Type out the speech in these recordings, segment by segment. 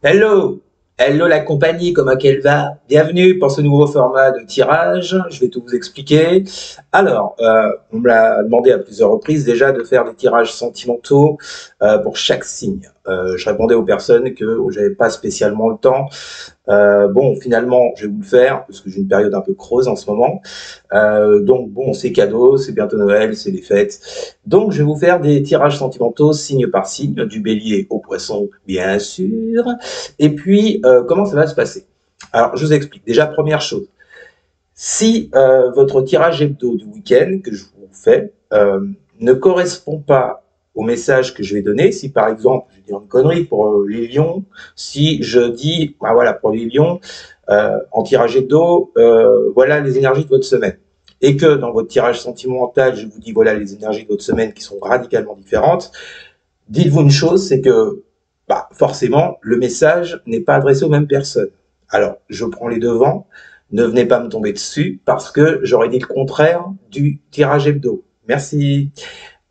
Hello, hello la compagnie, comment qu'elle va? Bienvenue pour ce nouveau format de tirage. Je vais tout vous expliquer. Alors, on me l'a demandé à plusieurs reprises déjà de faire des tirages sentimentaux pour chaque signe. Je répondais aux personnes que j'avais pas spécialement le temps. Bon, finalement, je vais vous le faire parce que j'ai une période un peu creuse en ce moment. Donc bon, c'est cadeau, c'est bientôt Noël, c'est les fêtes. Donc je vais vous faire des tirages sentimentaux signe par signe, du bélier au poisson, bien sûr. Et puis, comment ça va se passer? Alors, je vous explique. Déjà, première chose, si votre tirage hebdo du week-end que je vous fais ne correspond pas au message que je vais donner, si par exemple, je vais dire une connerie pour les lions, si je dis, bah voilà, pour les lions, en tirage hebdo, voilà les énergies de votre semaine. Et que dans votre tirage sentimental, je vous dis, voilà les énergies de votre semaine qui sont radicalement différentes, dites-vous une chose, c'est que bah, forcément, le message n'est pas adressé aux mêmes personnes. Alors, je prends les devants, ne venez pas me tomber dessus, parce que j'aurais dit le contraire du tirage hebdo. Merci.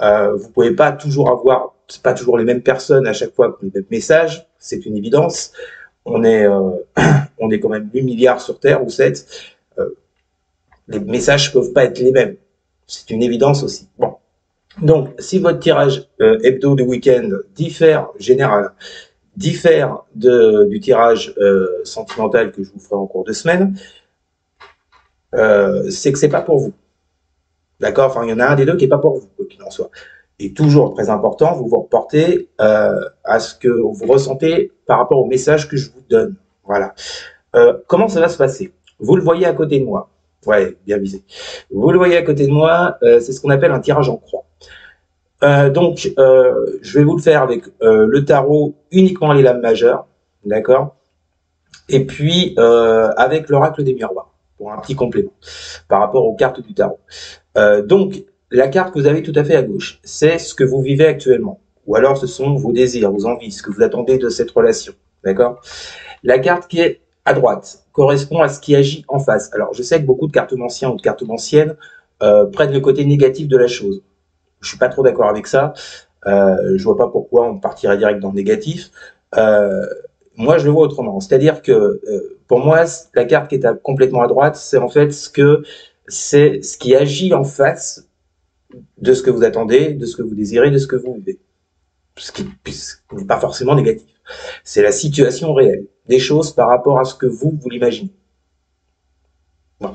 Vous pouvez pas toujours avoir, c'est pas toujours les mêmes personnes à chaque fois pour les mêmes messages, c'est une évidence. On est, on est quand même 8 milliards sur Terre, ou 7. Euh, les messages peuvent pas être les mêmes. C'est une évidence aussi. Bon. Donc, si votre tirage hebdo de week-end diffère, général, diffère du tirage sentimental que je vous ferai en cours de semaine, c'est que c'est pas pour vous. D'accord? Enfin, il y en a un des deux qui est pas pour vous, quoi qu'il en soit. Et toujours très important, vous vous reportez à ce que vous ressentez par rapport au message que je vous donne. Voilà. Comment ça va se passer? Vous le voyez à côté de moi. Ouais, bien visé. Vous le voyez à côté de moi, c'est ce qu'on appelle un tirage en croix. Donc, je vais vous le faire avec le tarot uniquement les lames majeures, d'accord? Et puis avec l'oracle des miroirs, pour un petit complément par rapport aux cartes du tarot. Donc, la carte que vous avez tout à fait à gauche, c'est ce que vous vivez actuellement. Ou alors, ce sont vos désirs, vos envies, ce que vous attendez de cette relation, d'accord? La carte qui est à droite correspond à ce qui agit en face. Alors, je sais que beaucoup de cartomanciens ou de cartomanciennes prennent le côté négatif de la chose. Je suis pas trop d'accord avec ça. Je vois pas pourquoi on partirait direct dans le négatif. Euh, Moi, je le vois autrement. C'est-à-dire que pour moi, la carte qui est complètement à droite, c'est en fait c'est ce qui agit en face de ce que vous attendez, de ce que vous désirez, de ce que vous vivez. Ce qui n'est pas forcément négatif. C'est la situation réelle des choses par rapport à ce que vous l'imaginez. Bon.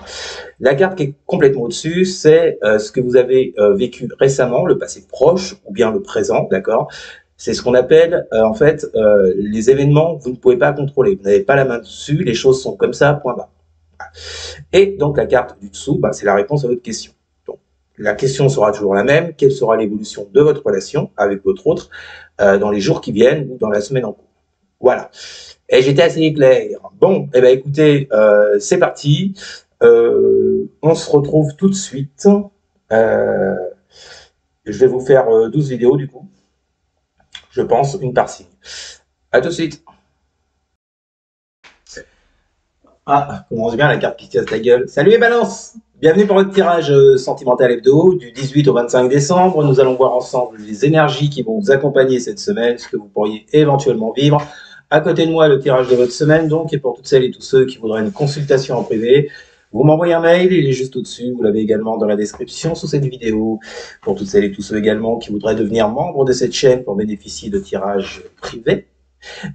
La carte qui est complètement au-dessus, c'est ce que vous avez vécu récemment, le passé proche ou bien le présent, d'accord? C'est ce qu'on appelle en fait les événements que vous ne pouvez pas contrôler. Vous n'avez pas la main dessus, les choses sont comme ça, point barre. Et donc la carte du dessous, bah, c'est la réponse à votre question. Donc, la question sera toujours la même. Quelle sera l'évolution de votre relation avec votre autre dans les jours qui viennent ou dans la semaine en cours? Voilà. Et j'étais assez clair. Bon, eh ben écoutez, c'est parti. On se retrouve tout de suite. Euh, je vais vous faire 12 vidéos du coup. Je pense, une par signe. À tout de suite. Ah, commence bien la carte qui casse la gueule. Salut les balances! Bienvenue pour votre tirage sentimental hebdo du 18 au 25 décembre. Nous allons voir ensemble les énergies qui vont vous accompagner cette semaine, ce que vous pourriez éventuellement vivre. À côté de moi, le tirage de votre semaine, donc, et pour toutes celles et tous ceux qui voudraient une consultation en privé, vous m'envoyez un mail, il est juste au-dessus. Vous l'avez également dans la description sous cette vidéo. Pour toutes celles et tous ceux également qui voudraient devenir membres de cette chaîne pour bénéficier de tirages privés,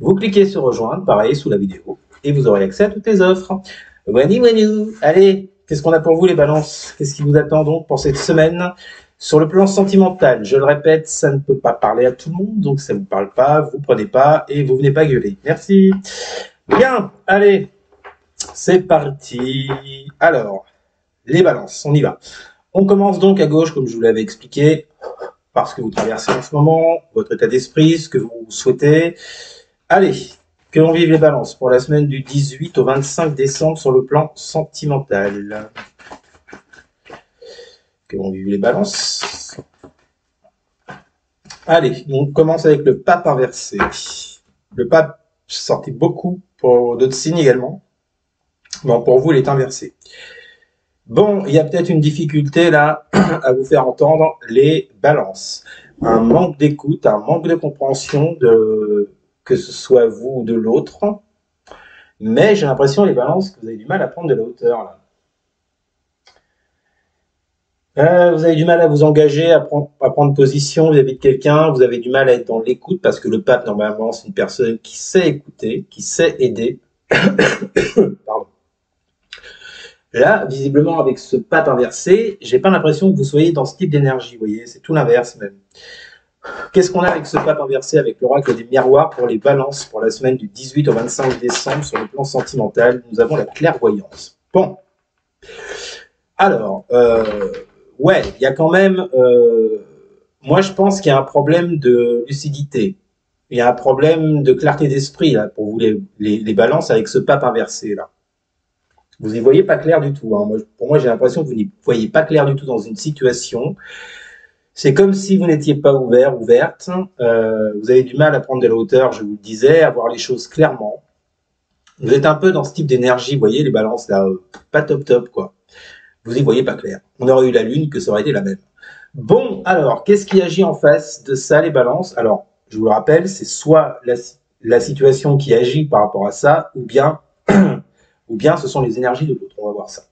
vous cliquez sur rejoindre, pareil, sous la vidéo, et vous aurez accès à toutes les offres. Wani wani. Allez, qu'est-ce qu'on a pour vous les balances? Qu'est-ce qui vous attend donc pour cette semaine? Sur le plan sentimental, je le répète, ça ne peut pas parler à tout le monde, donc ça ne vous parle pas, vous prenez pas et vous venez pas gueuler. Merci. Bien, allez, c'est parti. Alors, les balances, on y va. On commence donc à gauche, comme je vous l'avais expliqué, parce que vous traversez en ce moment, votre état d'esprit, ce que vous souhaitez. Allez, que l'on vive les balances pour la semaine du 18 au 25 décembre sur le plan sentimental. Que l'on vive les balances. Allez, on commence avec le pape inversé. Le pape sortait beaucoup pour d'autres signes également. Bon, pour vous, il est inversé. Bon, il y a peut-être une difficulté là à vous faire entendre les balances. Un manque d'écoute, un manque de compréhension que ce soit vous ou de l'autre. Mais j'ai l'impression, les balances, que vous avez du mal à prendre de la hauteur, là. Vous avez du mal à vous engager, à prendre position vis-à-vis de quelqu'un. Vous avez du mal à être dans l'écoute parce que le pape, normalement, c'est une personne qui sait écouter, qui sait aider. Pardon. Là, visiblement, avec ce pape inversé, j'ai pas l'impression que vous soyez dans ce type d'énergie. Vous voyez, c'est tout l'inverse même. Qu'est-ce qu'on a avec ce pape inversé, avec l'oracle des miroirs pour les balances pour la semaine du 18 au 25 décembre sur le plan sentimental? Nous avons la clairvoyance. Bon. Alors, ouais, il y a quand même... moi, je pense qu'il y a un problème de lucidité. Il y a un problème de clarté d'esprit, là, pour vous, les balances avec ce pape inversé, là. Vous n'y voyez pas clair du tout. Hein. Pour moi, j'ai l'impression que vous n'y voyez pas clair du tout dans une situation. C'est comme si vous n'étiez pas ouverte. Vous avez du mal à prendre de la hauteur, je vous le disais, à voir les choses clairement. Vous êtes un peu dans ce type d'énergie, vous voyez, les balances, là, pas top, quoi. Vous n'y voyez pas clair. On aurait eu la lune, que ça aurait été la même. Bon, alors, qu'est-ce qui agit en face de ça, les balances? Alors, je vous le rappelle, c'est soit la situation qui agit par rapport à ça, ou bien ce sont les énergies de l'autre. On va voir ça.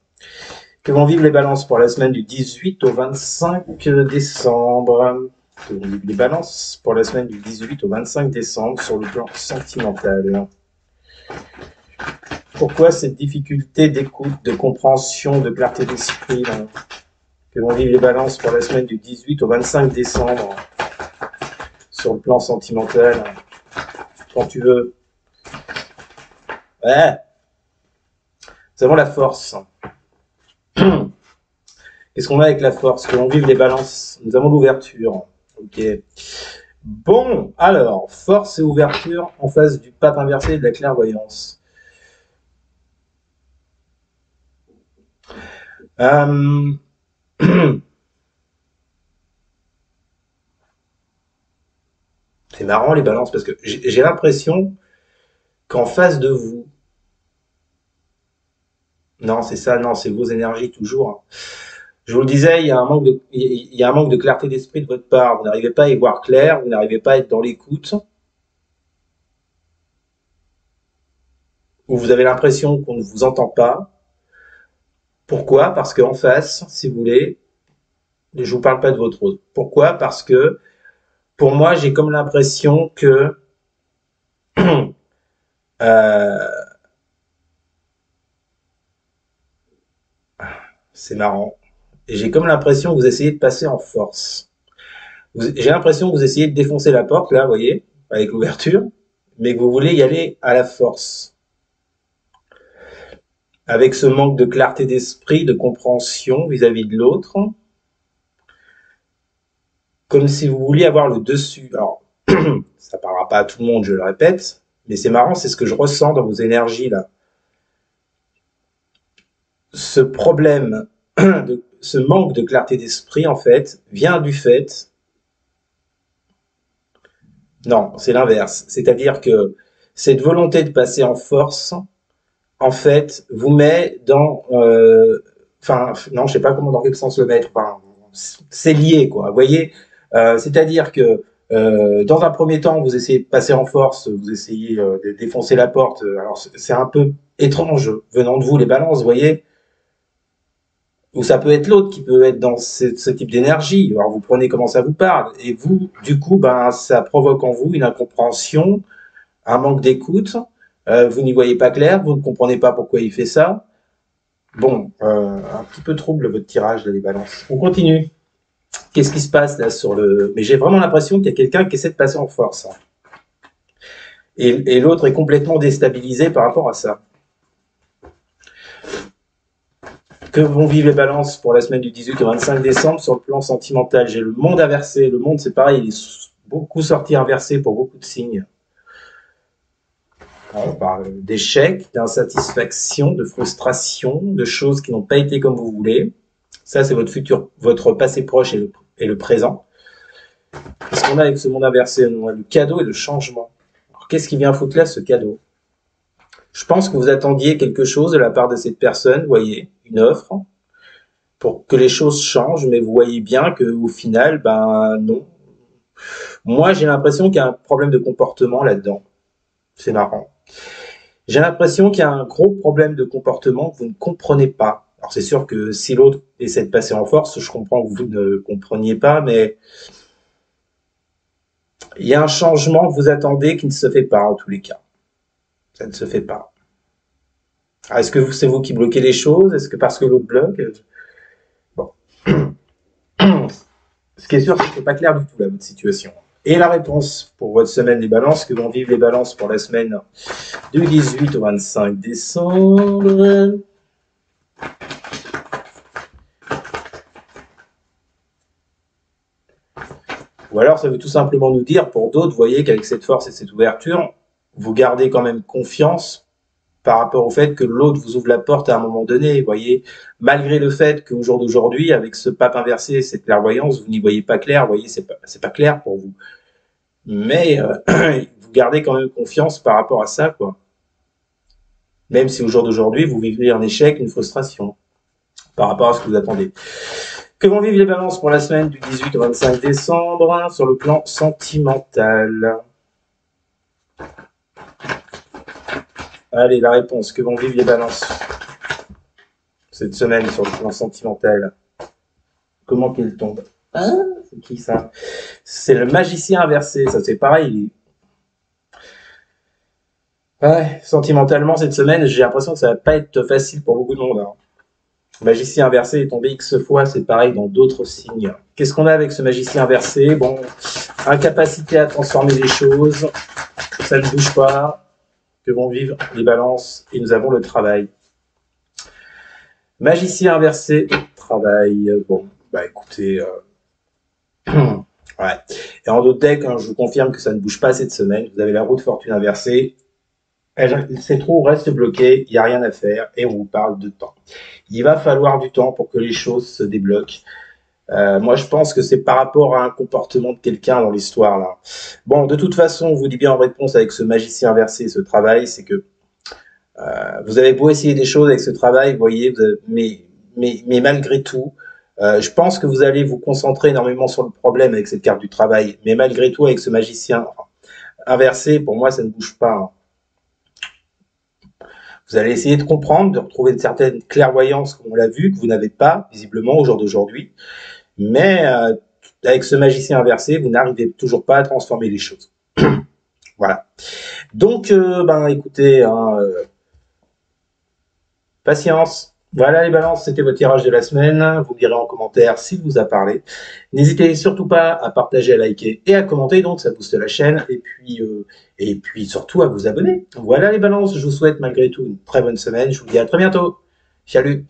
Que vont vivre les balances pour la semaine du 18 au 25 décembre? Que vont vivre les balances pour la semaine du 18 au 25 décembre sur le plan sentimental? Pourquoi cette difficulté d'écoute, de compréhension, de clarté d'esprit? Que vont vivre les balances pour la semaine du 18 au 25 décembre sur le plan sentimental? Quand tu veux. Ouais. Nous avons la force. Qu'est-ce qu'on a avec la force? Que vont vivre les balances? Nous avons l'ouverture. Ok. Bon, alors, force et ouverture en face du pape inversé et de la clairvoyance. C'est marrant les balances parce que j'ai l'impression qu'en face de vous, non c'est ça, non c'est vos énergies toujours. Je vous le disais, il y a un manque de clarté d'esprit de votre part. Vous n'arrivez pas à y voir clair, vous n'arrivez pas à être dans l'écoute. Ou vous avez l'impression qu'on ne vous entend pas. Pourquoi? Parce qu'en face, si vous voulez, je vous parle pas de votre autre. Pourquoi? Parce que pour moi, j'ai comme l'impression que c'est marrant. Et j'ai comme l'impression que vous essayez de passer en force. J'ai l'impression que vous essayez de défoncer la porte, là, vous voyez, avec l'ouverture, mais que vous voulez y aller à la force. Avec ce manque de clarté d'esprit, de compréhension vis-à-vis de l'autre, comme si vous vouliez avoir le dessus. Alors, ça ne parlera pas à tout le monde, je le répète, mais c'est marrant, c'est ce que je ressens dans vos énergies, là. Ce problème, ce manque de clarté d'esprit, en fait, vient du fait... Non, c'est l'inverse. C'est-à-dire que cette volonté de passer en force, en fait, vous met dans... Enfin, non, je sais pas comment, dans quel sens le mettre. Enfin, c'est lié, quoi. Vous voyez, c'est-à-dire que dans un premier temps, vous essayez de passer en force, vous essayez de défoncer la porte. Alors, c'est un peu étrange venant de vous, les balances, vous voyez. Ou ça peut être l'autre qui peut être dans ce type d'énergie. Alors, vous prenez comment ça vous parle. Et vous, du coup, ben, ça provoque en vous une incompréhension, un manque d'écoute. Vous n'y voyez pas clair, vous ne comprenez pas pourquoi il fait ça. Bon, un petit peu trouble votre tirage, là, les balances. On continue. Qu'est-ce qui se passe là sur le... Mais j'ai vraiment l'impression qu'il y a quelqu'un qui essaie de passer en force. Et l'autre est complètement déstabilisé par rapport à ça. Que vont vivre les balances pour la semaine du 18 au 25 décembre sur le plan sentimental? J'ai le monde inversé. Le monde, c'est pareil, il est beaucoup sorti inversé pour beaucoup de signes. On parle d'échecs, d'insatisfaction, de frustration, de choses qui n'ont pas été comme vous voulez. Ça, c'est votre futur, votre passé proche et le présent. Qu'est-ce qu'on a avec ce monde inversé? On a le cadeau et le changement. Alors, qu'est-ce qui vient foutre là, ce cadeau? Je pense que vous attendiez quelque chose de la part de cette personne, vous voyez, une offre, pour que les choses changent, mais vous voyez bien qu'au final, ben non. Moi, j'ai l'impression qu'il y a un problème de comportement là-dedans. C'est marrant. J'ai l'impression qu'il y a un gros problème de comportement que vous ne comprenez pas. Alors c'est sûr que si l'autre essaie de passer en force, je comprends que vous ne compreniez pas, mais il y a un changement que vous attendez qui ne se fait pas en tous les cas. Ça ne se fait pas. Est-ce que c'est vous qui bloquez les choses? Est-ce que parce que l'autre bloque? Bon. Ce qui est sûr, c'est que c'est pas clair du tout là, votre situation. Et la réponse pour votre semaine des balances, que vont vivre les balances pour la semaine du 18 au 25 décembre. Ou alors ça veut tout simplement nous dire, pour d'autres, vous voyez qu'avec cette force et cette ouverture, vous gardez quand même confiance par rapport au fait que l'autre vous ouvre la porte à un moment donné. Vous voyez, malgré le fait qu'au jour d'aujourd'hui, avec ce pape inversé, cette clairvoyance, vous n'y voyez pas clair, vous voyez, c'est pas clair pour vous. Mais vous gardez quand même confiance par rapport à ça, quoi. Même si au jour d'aujourd'hui, vous vivez un échec, une frustration par rapport à ce que vous attendez. Que vont vivre les balances pour la semaine du 18 au 25 décembre sur le plan sentimental? Allez, la réponse. Que vont vivre les balances cette semaine sur le plan sentimental? Comment qu'il tombe? Ah, c'est qui ça? C'est le magicien inversé. Ça, c'est pareil. Ouais, sentimentalement, cette semaine, j'ai l'impression que ça va pas être facile pour beaucoup de monde. Hein. Magicien inversé est tombé X fois, c'est pareil dans d'autres signes. Qu'est-ce qu'on a avec ce magicien inversé? Bon, incapacité à transformer les choses, ça ne bouge pas, que vont vivre les balances, et nous avons le travail. Magicien inversé, travail, bon, bah écoutez, ouais. Et en d'autres decks, hein, je vous confirme que ça ne bouge pas cette semaine, vous avez la roue de fortune inversée, ces trous restent bloqués, il n'y a rien à faire, et on vous parle de temps. Il va falloir du temps pour que les choses se débloquent. Moi, je pense que c'est par rapport à un comportement de quelqu'un dans l'histoire, là. Bon, de toute façon, on vous dit bien en réponse avec ce magicien inversé, ce travail, c'est que vous avez beau essayer des choses avec ce travail, vous voyez, mais malgré tout, je pense que vous allez vous concentrer énormément sur le problème avec cette carte du travail, mais malgré tout, avec ce magicien inversé, pour moi, ça ne bouge pas. Hein. Vous allez essayer de comprendre, de retrouver une certaine clairvoyance, comme on l'a vu, que vous n'avez pas, visiblement, au jour d'aujourd'hui. Mais avec ce magicien inversé, vous n'arrivez toujours pas à transformer les choses. Voilà. Donc, ben, écoutez, hein, patience. Voilà les balances, c'était votre tirage de la semaine. Vous me direz en commentaire s'il vous a parlé. N'hésitez surtout pas à partager, à liker et à commenter, donc ça booste la chaîne. Et puis surtout à vous abonner. Voilà les balances, je vous souhaite malgré tout une très bonne semaine. Je vous dis à très bientôt. Salut.